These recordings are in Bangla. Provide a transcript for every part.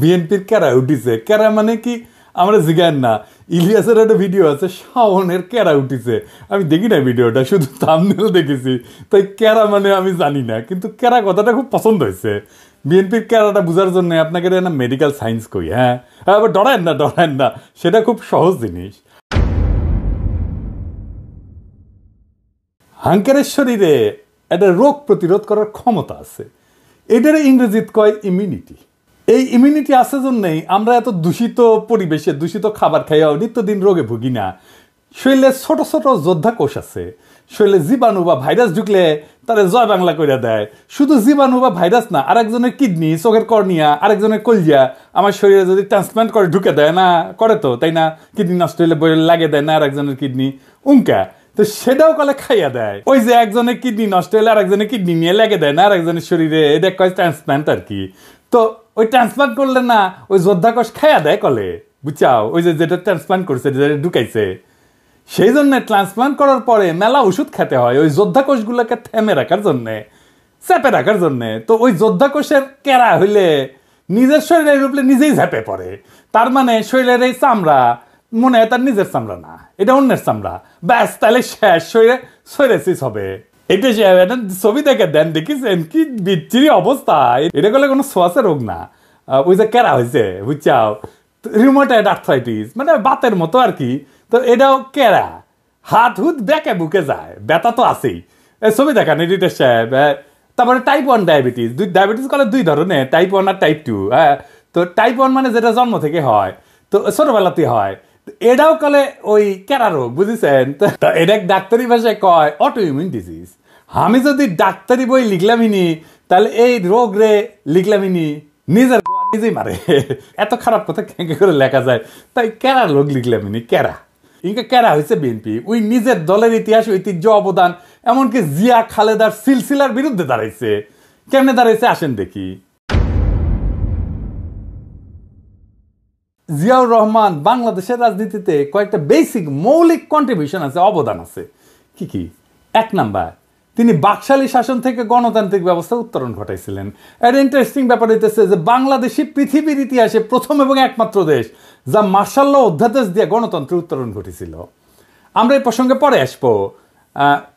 বিএনপির ক্যারা উঠিছে। ক্যারা মানে কি আমরা জিগান না, ইলিয়াসের একটা ভিডিও আছে শাওনের ক্যারা উঠিছে, আমি দেখি না ভিডিওটা, শুধু থাম্বনেল দেখেছি, তাই ক্যারা মানে আমি জানি না, কিন্তু ক্যারা কথাটা খুব পছন্দ হয়েছে। বিএনপির ক্যারাটা বোঝার জন্য আপনাকে না মেডিকেল সায়েন্স কই, হ্যাঁ আবার ডরায়েন না, সেটা খুব সহজ জিনিস। হাঙ্কারের শরীরে একটা রোগ প্রতিরোধ করার ক্ষমতা আছে, এটার ইংরেজিতে কয় ইমিউনিটি। এই ইমিউনিটি আছে জন্যই আমরা এত দূষিত পরিবেশে দূষিত খাবার খাইয়াও নিত্যদিন রোগে ভুগি না। শরীরে ছোট ছোট যোদ্ধা কোষ আছে, শরীরে জীবাণু বা ভাইরাস ঢুকলে তারা জয় বাংলা করে দেয়। শুধু জীবাণু বা ভাইরাস না, আরেকজনের কিডনি, চোখের কর্নিয়া, আরেকজনের কলজিয়া আমার শরীরে যদি ট্রান্সপ্লান্ট করে ঢুকে দেয় না, করে তো তাই না, কিডনি নষ্ট হলে লাগিয়ে দেয় না আরেকজনের কিডনি, উঙ্কা তো সেটাও কলে খাইয়া দেয়। ওই যে একজনের কিডনি নষ্ট হলে আরেকজনের কিডনি নিয়ে লেগে দেয় না আরেকজনের শরীরে, এটা কয় ট্রান্সপ্লান্ট আর কি। তো ওই ট্রান্সপ্লান্ট করলে না ওই যোদ্ধা কোষ খাইয়া দেয় কলে, বুঝছাও, ওই যে যেটা ট্রান্সপ্লান্ট করছে, যেটা ঢুকাইছে, সেই জন্য ট্রান্সপ্লান্ট করার পরে মেলা ওষুধ খেতে হয় ওই যোদ্ধা কোষগুলোকে থেমে রাখার জন্যে, চেপে রাখার জন্যে। তো ওই যোদ্ধা কোষের ক্যারা হইলে নিজের শরীরের উপরে নিজেই ঝেপে পড়ে, তার মানে শরীরের এই চামড়া মনে হয় তার নিজের চামড়া না, এটা অন্যের চামড়া, ব্যাস তাহলে শেষ, শরীরে সোরাইসিস হবে। এটা ছবি দেখে দেন, দেখিছেন কি বিচ্ছিরি অবস্থা, এটা করলে কোনো সোয়াসে রোগ না, ওই যে ক্যারা হয়েছে, বুঝছাও, রিউমাটয়েড আর্থ্রাইটিস মানে বাতের মতো আর কি। তো এটাও ক্যারা, হাত হুত ব্যাকে বুকে যায়, ব্যথা তো আছেই, ছবি দেখান এডিটর সাহেব। তারপরে টাইপ 1 ডায়াবেটিস, ডায়াবেটিস কলে দুই ধরনের, টাইপ 1 আর টাইপ 2। হ্যাঁ, তো টাইপ 1 মানে যেটা জন্ম থেকে হয়, তো ছোটবেলাতেই হয়, এটাও কলে ওই ক্যারা রোগ, বুঝেছেন। তো এটা ডাক্তারি ভাষায় কয় অটো ইমিউন ডিজিজ। আমি যদি ডাক্তারি বই লিখলামিনি তাহলে এই রোগ রে লিখলামিনি নিজের নিজেই মারে, এত খারাপ কথা কেঁকে করে লেখা যায়, তাই ক্যারা রোগ লিখলামিনি ক্যারা। ইনকা ক্যারা হয়েছে বিএনপি, ওই নিজের দলের ইতিহাস ঐতিহ্য অবদান, এমনকি জিয়া খালেদার সিলসিলার বিরুদ্ধে দাঁড়াইছে। কেমনে দাঁড়াইছে আসেন দেখি। জিয়াউর রহমান বাংলাদেশের রাজনীতিতে কয়েকটা বেসিক মৌলিক কন্ট্রিবিউশন আছে, অবদান আছে। কি কি? 1 নাম্বার, তিনি বাকশালী শাসন থেকে গণতান্ত্রিক ব্যবস্থা উত্তরণ ঘটাইছিলেন। এর ইন্টারেস্টিং ব্যাপার হইতেছে যে বাংলাদেশই পৃথিবীর ইতিহাসে প্রথম এবং একমাত্র দেশ যা মার্শাল ল অধ্যাদেশ দিয়ে গণতন্ত্রের উত্তরণ ঘটেছিল। আমরা এই প্রসঙ্গে পরে আসবো,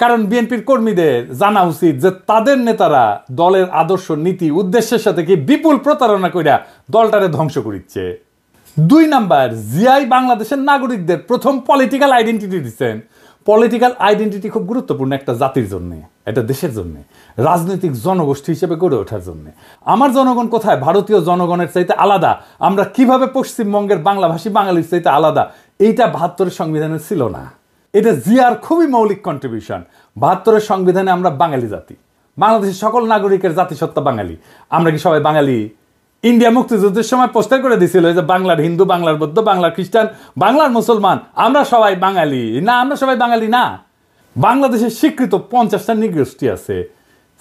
কারণ বিএনপির কর্মীদের জানা উচিত যে তাদের নেতারা দলের আদর্শ, নীতি, উদ্দেশ্যের সাথে কি বিপুল প্রতারণা কইরা দলটারে ধ্বংস করিচ্ছে। 2 নাম্বার, জিয়াই বাংলাদেশের নাগরিকদের প্রথম পলিটিক্যাল আইডেন্টিটি দিচ্ছেন। পলিটিক্যাল আইডেন্টিটি খুব গুরুত্বপূর্ণ একটা জাতির জন্য, একটা দেশের জন্য, রাজনৈতিক জনগোষ্ঠী হিসেবে গড়ে ওঠার জন্য। আমার জনগণ কোথায় ভারতীয় জনগণের চাইতে আলাদা, আমরা কিভাবে পশ্চিমবঙ্গের বাংলাভাষী বাঙালির চাইতে আলাদা, এইটা 72-এর সংবিধানে ছিল না। এটা জিয়ার খুবই মৌলিক কন্ট্রিবিউশন। 72-এর সংবিধানে আমরা বাঙালি জাতি, বাংলাদেশের সকল নাগরিকের জাতিসত্তা বাঙালি। আমরা কি সবাই বাঙালি? ইন্ডিয়া মুক্তিযুদ্ধের সময় পোস্টার করে দিছিল যে বাংলার হিন্দু, বাংলার বৌদ্ধ, বাংলার খ্রিস্টান, বাংলার মুসলমান, আমরা সবাই বাঙালি না। আমরা সবাই বাঙালি না। বাংলাদেশের স্বীকৃত 50টা নৃগোষ্ঠী আছে,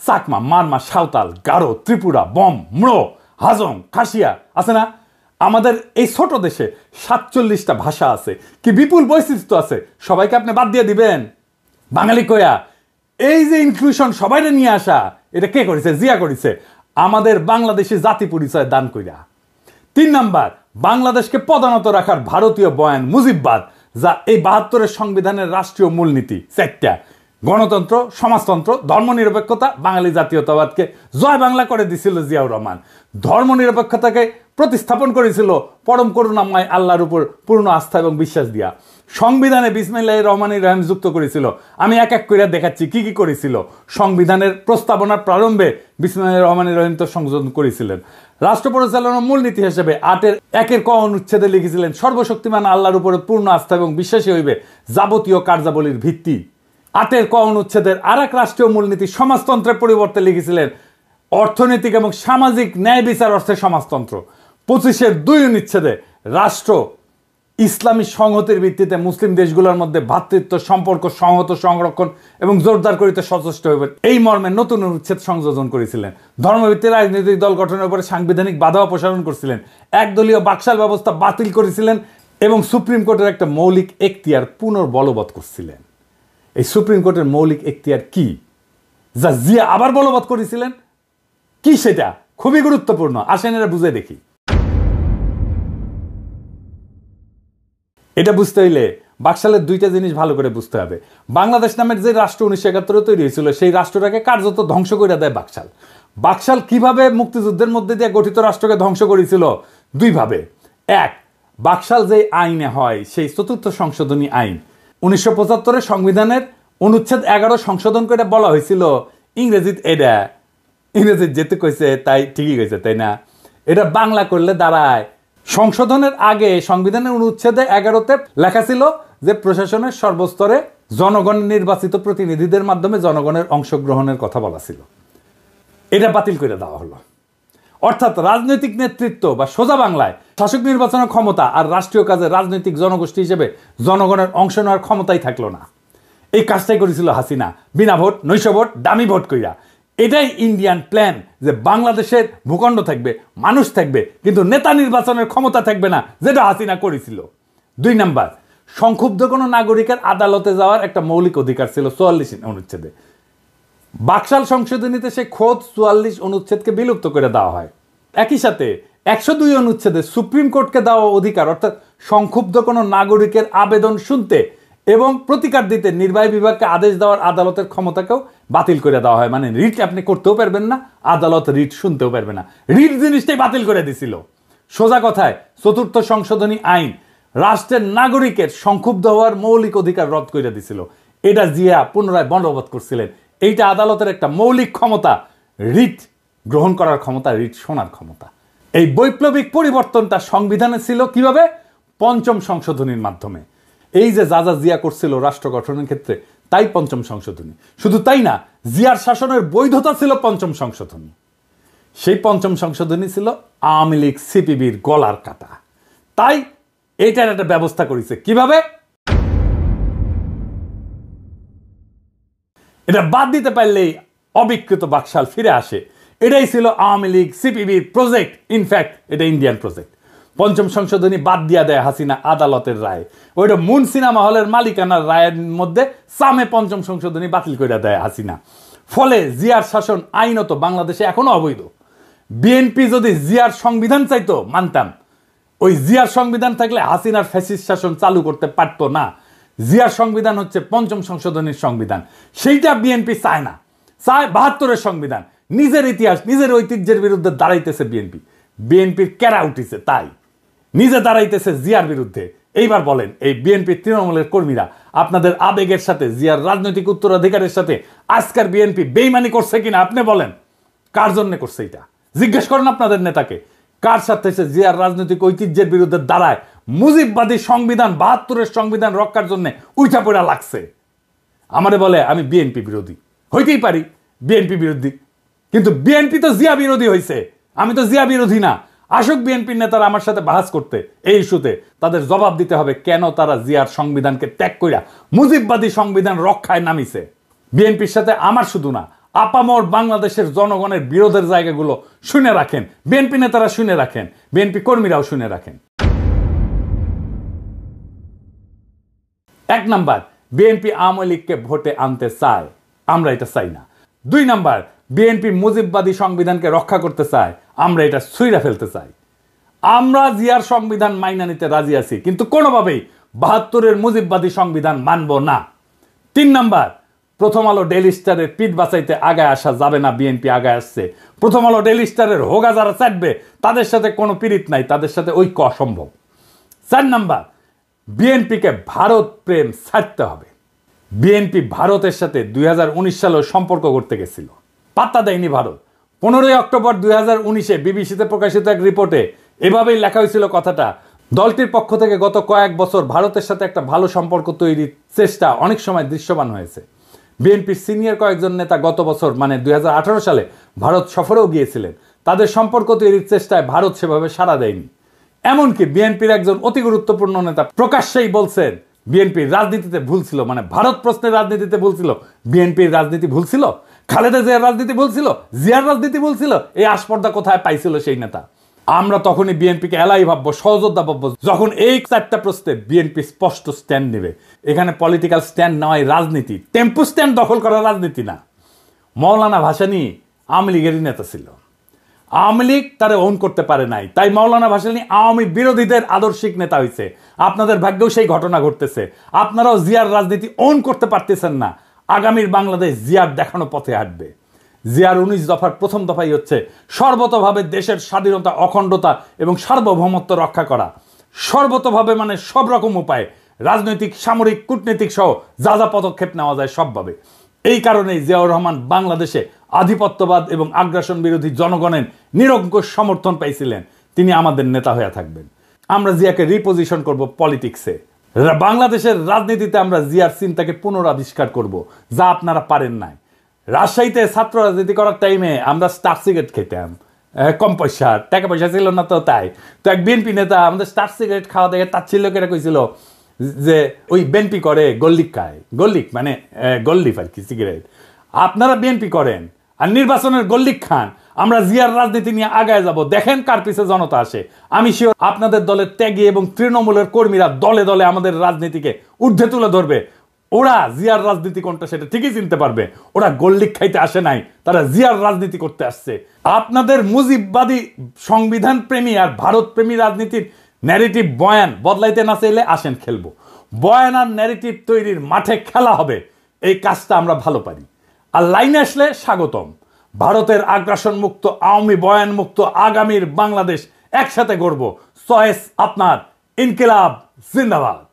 চাকমা, মারমা, সাঁওতাল, গারো, ত্রিপুরা, বম, ম্রো, হাজং, খাসিয়া আছে না। আমাদের এই ছোট দেশে 47টা ভাষা আছে, কি বিপুল বৈচিত্র্য আছে, সবাইকে আপনি বাদ দিয়ে দিবেন বাঙালি কয়া? এই যে ইনক্লুশন, সবাইকে নিয়ে আসা, এটা কে করেছে? জিয়া করেছে, আমাদের বাংলাদেশি জাতি পরিচয় দান কইরা। 3 নাম্বার, বাংলাদেশকে পদানত রাখার ভারতীয় বয়ান মুজিববাদ, যা এই 72-এর সংবিধানের রাষ্ট্রীয় মূলনীতি 4টা: গণতন্ত্র, সমাজতন্ত্র, ধর্মনিরপেক্ষতা, বাঙালি জাতীয়তাবাদকে জয় বাংলা করে দিছিল জিয়াউর রহমান। ধর্মনিরপেক্ষতাকে প্রতিস্থাপন করেছিল পরম করুণাময় আল্লাহর উপর পূর্ণ আস্থা এবং বিশ্বাস দিয়া। সংবিধানে বিসমিল্লাহির রহমানির রহিম যুক্ত করেছিল। আমি এক এক করে দেখাচ্ছি কি কি করেছিল। সংবিধানের প্রস্তাবনার প্রারম্ভে বিসমিল্লাহির রহমানির রহিম তো সংযোজন করেছিলেন। রাষ্ট্র পরিচালনার মূলনীতি হিসেবে 8-এর 1-এর ক অনুচ্ছেদে লিখেছিলেন, সর্বশক্তিমান আল্লাহর উপরে পূর্ণ আস্থা এবং বিশ্বাসী হইবে যাবতীয় কার্যাবলীর ভিত্তি। 8-এর ক অনুচ্ছেদের আর এক রাষ্ট্রীয় মূলনীতি সমাজতন্ত্রের পরিবর্তে লিখেছিলেন, অর্থনৈতিক এবং সামাজিক ন্যায় বিচার অর্থে সমাজতন্ত্র। 25-এর 2 অনুচ্ছেদে রাষ্ট্র ইসলামী সংহতির ভিত্তিতে মুসলিম দেশগুলোর মধ্যে ভ্রাতৃত্ব সম্পর্ক সংহত, সংরক্ষণ এবং জোরদার করিতে সচেষ্ট হইবেন, এই মর্মে নতুন অনুচ্ছেদ সংযোজন করেছিলেন। ধর্মভিত্তিক রাজনৈতিক দল গঠনের উপরে সাংবিধানিক বাধা অপসারণ করেছিলেন। একদলীয় বাকশাল ব্যবস্থা বাতিল করেছিলেন এবং সুপ্রিম কোর্টের একটা মৌলিক এখতিয়ার পুনর্বলবৎ করছিলেন। এই সুপ্রিম কোর্টের মৌলিক এখতিয়ার কি, যা জিয়া আবার বলবৎ করেছিলেন? কি সেটা? খুবই গুরুত্বপূর্ণ, আসেন এরা বুঝে দেখি। এটা বুঝতে হইলে বাকশালের দুইটা জিনিস ভালো করে বুঝতে হবে। বাংলাদেশ নামের যে রাষ্ট্র 1971 তৈরি হয়েছিল, সেই রাষ্ট্রটাকে কার্যত ধ্বংস করে দেয় বাকশাল। বাকশাল কিভাবে মুক্তিযুদ্ধের মধ্যে দিয়ে গঠিত রাষ্ট্রকে ধ্বংস করেছিল? দুইভাবে। এক, বাকশাল যে আইনে হয়, সেই চতুর্থ সংশোধনী আইন 1975 সংবিধানের অনুচ্ছেদ 11 সংশোধন করে বলা হয়েছিল, ইংরেজিত এটা, ইংরেজিত যেতে কইছে তাই ঠিকই কইছে, তাই না? এটা বাংলা করলে দাঁড়ায়, সংশোধনের আগে সংবিধানের অনুচ্ছেদে 11তে লেখা ছিল যে প্রশাসনের সর্বস্তরে জনগণের নির্বাচিত প্রতিনিধিদের মাধ্যমে জনগণের অংশগ্রহণের কথা বলা ছিল। এটা বাতিল করে দেওয়া হলো। অর্থাৎ রাজনৈতিক নেতৃত্ব বা সোজা বাংলায় শাসক নির্বাচনের ক্ষমতা আর রাষ্ট্রীয় কাজে রাজনৈতিক জনগোষ্ঠী হিসেবে জনগণের অংশ নেওয়ার ক্ষমতাই থাকলো না। এই কাজটাই করেছিল হাসিনা, বিনা ভোট, নৈশ ভোট, দামি ভোট কইরা। এটাই ইন্ডিয়ান প্ল্যান, যে বাংলাদেশের ভূখণ্ড থাকবে, মানুষ থাকবে, কিন্তু নেতা নির্বাচনের ক্ষমতা থাকবে না, যেটা হাসিনা করেছিল। 2 নাম্বার, সংক্ষুব্ধ কোনো নাগরিকের আদালতে যাওয়ার একটা মৌলিক অধিকার ছিল 44 অনুচ্ছেদে। বাকশাল সংশোধনীতে সে খোদ 44 অনুচ্ছেদকে বিলুপ্ত করে দেওয়া হয়। একই সাথে 102 অনুচ্ছেদে সুপ্রিম কোর্টকে দেওয়া অধিকার, অর্থাৎ সংক্ষুব্ধ কোনো নাগরিকের আবেদন শুনতে এবং প্রতিকার দিতে নির্বাহী বিভাগকে আদেশ দেওয়ার আদালতের ক্ষমতাকেও বাতিল করে দেওয়া হয়। মানে রিট আপনি করতেও পারবেন না, আদালত রিট শুনতেও পারবে না। রিট জিনিসটাই বাতিল করে দিছিল। সোজা কথায় চতুর্থ সংশোধনী আইন রাষ্ট্রের নাগরিকের সংক্ষুব্ধ হওয়ার মৌলিক অধিকার রদ করে দিছিল। এটা জিয়া পুনরায় বলবৎ করছিলেন। এইটা আদালতের একটা মৌলিক ক্ষমতা, রিট গ্রহণ করার ক্ষমতা, রিট শোনার ক্ষমতা। এই বৈপ্লবিক পরিবর্তনটা সংবিধানে ছিল কিভাবে? 5ম সংশোধনীর মাধ্যমে। এই যে যা যা জিয়া করছিল রাষ্ট্র গঠনের ক্ষেত্রে, তাই 5ম সংশোধনী। শুধু তাই না, জিয়ার শাসনের বৈধতা ছিল 5ম সংশোধনী। সেই 5ম সংশোধনী ছিল আওয়ামী লীগ সিপিবির গলার কাটা। তাই এইটার একটা ব্যবস্থা করেছে। কিভাবে? এটা বাদ দিতে পারলেই অবিকৃত বাকশাল ফিরে আসে। এটাই ছিল আওয়ামী লীগ সিপিবির প্রজেক্ট। ইনফ্যাক্ট এটা ইন্ডিয়ান প্রজেক্ট। 5ম সংশোধনী বাদ দিয়া দেয় হাসিনা আদালতের রায়। ওইটা মুন সিনেমা হলের মালিকানার রায়ের মধ্যে সামে 5ম সংশোধনী বাতিল করে দেয় হাসিনা। ফলে জিয়ার শাসন আইনত বাংলাদেশে এখনো অবৈধ। বিএনপি যদি জিয়ার সংবিধান চাইতো, মানতাম। ওই জিয়ার সংবিধান থাকলে হাসিনার ফ্যাসিস্ট শাসন চালু করতে পারতো না। জিয়ার সংবিধান হচ্ছে 5ম সংশোধনীর সংবিধান। সেইটা বিএনপি চায় না, চায় 72-এর সংবিধান। নিজের ইতিহাস, নিজের ঐতিহ্যের বিরুদ্ধে দাঁড়াইতেছে বিএনপি। বিএনপির কেরা উঠিছে, তাই নিজে দাঁড়াইতেছে জিয়ার বিরুদ্ধে। এইবার বলেন, এই বিএনপি তৃণমূলের কর্মীরা আপনাদের আবেগের সাথে, জিয়ার রাজনৈতিক উত্তরাধিকারের সাথে আজকের বিএনপি বেইমানি করছে কিনা আপনি বলেন? কার জন্য করছে এটা জিজ্ঞেস করেন আপনাদের নেতাকে। কার সাথে সে জিয়ার রাজনৈতিক ঐতিহ্যের বিরুদ্ধে দাঁড়ায় মুজিববাদী সংবিধান, 72-এর সংবিধান রক্ষার জন্য উইঠা পড়া লাগছে? আমারে বলে আমি বিএনপি বিরোধী। হইতেই পারি বিএনপি বিরোধী, কিন্তু বিএনপি তো জিয়া বিরোধী হয়েছে। আমি তো জিয়া বিরোধী না। আসুক বিএনপির নেতারা আমার সাথে বাহাস করতে এই ইস্যুতে, তাদের জবাব দিতে হবে কেন তারা জিয়ার সংবিধানকে ত্যাগ কইরা মুজিববাদী সংবিধান রক্ষায় নামিছে। বিএনপির সাথে আমার শুধু না, আপামর বাংলাদেশের জনগণের বিরোধের জায়গাগুলো শুনে রাখেন। বিএনপি নেতারা শুনে রাখেন, বিএনপি কর্মীরাও শুনে রাখেন। 1 নাম্বার, বিএনপি আওয়ামী লীগকে ভোটে আনতে চায়, আমরা এটা চাই না। 2 নাম্বার, বিএনপি মুজিববাদী সংবিধানকে রক্ষা করতে চায়, আমরা এটা ছুঁইরা ফেলতে চাই। আমরা জিয়ার সংবিধান মাইনা নিতে রাজি আছি, কিন্তু কোনোভাবেই 72-এর মুজিববাদী সংবিধান মানব না। 3 নাম্বার, প্রথম আলো ডেইলি স্টারের পিঠ বাঁচাইতে আগায় আসা যাবে না। বিএনপি আগায় আসছে। প্রথম আলো ডেইলি স্টারের হোগা যারা চাটবে, তাদের সাথে কোনো পীড়িত নাই, তাদের সাথে ঐক্য অসম্ভব। 4 নাম্বার, বিএনপিকে ভারত প্রেম ছাড়তে হবে। বিএনপি ভারতের সাথে 2019 সালেও সম্পর্ক করতে গেছিল, পাত্তা দেয়নি ভারত। 15 অক্টোবর 2019-এ বিবিসিতে প্রকাশিত এক রিপোর্টে এভাবেই লেখা হয়েছিল কথাটা, দলটির পক্ষ থেকে গত কয়েক বছর ভারতের সাথে একটা ভালো সম্পর্ক তৈরির চেষ্টা অনেক সময় দৃশ্যমান হয়েছে। বিএনপির সিনিয়র কয়েকজন নেতা গত বছর মানে 2018 সালে ভারত সফরেও গিয়েছিলেন। তাদের সম্পর্ক তৈরির চেষ্টায় ভারত সেভাবে সাড়া দেয়নি। এমনকি বিএনপির একজন অতি গুরুত্বপূর্ণ নেতা প্রকাশ্যেই বলছেন বিএনপির রাজনীতিতে ভুল ছিল, মানে ভারত প্রশ্নের রাজনীতিতে ভুল ছিল। বিএনপির রাজনীতি ভুল ছিল, খালেদা জিয়ার রাজনীতি ভুল ছিল, জিয়ার রাজনীতি ভুল ছিল। এই আস্পর্ধা কোথায় পাইছিল সেই নেতা? আমরা তখনই বিএনপিকে এলাই ভাববো, সহযোদ্ধা ভাববো, যখন এই 4টা প্রশ্নে বিএনপি স্পষ্ট স্ট্যান্ড নেবে। এখানে পলিটিক্যাল স্ট্যান্ড নেওয়াই রাজনীতি, টেম্পো স্ট্যান্ড দখল করা রাজনীতি না। মৌলানা ভাসানী আওয়ামী লীগেরই নেতা ছিল। আওয়ামী লীগ তারা ওন করতে পারে নাই, তাই মাওলানা ভাসানী আওয়ামী বিরোধীদের আদর্শিক নেতা হয়েছে। আপনাদের ভাগ্যেও সেই ঘটনা ঘটতেছে। আপনারাও জিয়ার রাজনীতি ওন করতে পারতেছেন না। আগামীর বাংলাদেশ জিয়ার দেখানো পথে হাঁটবে। জিয়ার 19 দফার প্রথম দফাই হচ্ছে সর্বতভাবে দেশের স্বাধীনতা, অখণ্ডতা এবং সার্বভৌমত্ব রক্ষা করা। সর্বতভাবে মানে সব রকম উপায়ে, রাজনৈতিক, সামরিক, কূটনৈতিক সহ যা যা পদক্ষেপ নেওয়া যায় সবভাবে। এই কারণেই জিয়াউর রহমান বাংলাদেশে আধিপত্যবাদ এবং আগ্রাসন বিরোধী জনগণের নিরঙ্কুশ সমর্থন পাইছিলেন। তিনি আমাদের নেতা হয়ে থাকবেন। আমরা জিয়াকে রিপোজিশন করব পলিটিক্সে। বাংলাদেশের রাজনীতিতে আমরা জিয়ার চিন্তাকে পুনরাবিষ্কার করব, যা আপনারা পারেন নাই। রাজশাহীতে ছাত্র রাজনীতি করার টাইমে আমরা স্টার সিগারেট খেতাম, কম পয়সা, টাকা পয়সা ছিল না, তো তাই তো এক বিএনপি নেতা আমাদের স্টার সিগারেট খাওয়া দেখে তাচ্ছিল্য করে কইছিল যে ওই বিএনপি করে গল্লিক খায়। গল্লিক মানে গল্লিফ আর কি, সিগারেট। আপনারা বিএনপি করেন আর নির্বাচনের গল্লিক খান। আমরা জিয়ার রাজনীতি নিয়ে আগায় যাব, দেখেন কার পিছে জনতা আসে। আমি শিওর আপনাদের দলের ত্যাগী এবং তৃণমূলের কর্মীরা দলে দলে আমাদের রাজনীতিকে ঊর্ধ্বে তুলে ধরবে। ওরা জিয়ার রাজনীতি কোনটা সেটা ঠিকই চিনতে পারবে। ওরা গল্লিক খাইতে আসে নাই, তারা জিয়ার রাজনীতি করতে আসছে। আপনাদের মুজিববাদী সংবিধান প্রেমী আর ভারত প্রেমী রাজনীতির ন্যারেটিভ বয়ান বদলাইতে না চাইলে আসেন খেলবো। বয়ান আর ন্যারেটিভ তৈরির মাঠে খেলা হবে। এই কাজটা আমরা ভালো পারি। আর লাইনে আসলে স্বাগতম। ভারতের আগ্রাসন মুক্ত, আওয়ামী বয়ান মুক্ত আগামীর বাংলাদেশ একসাথে গড়ব। চয়েস আপনার। ইনকিলাব জিন্দাবাদ।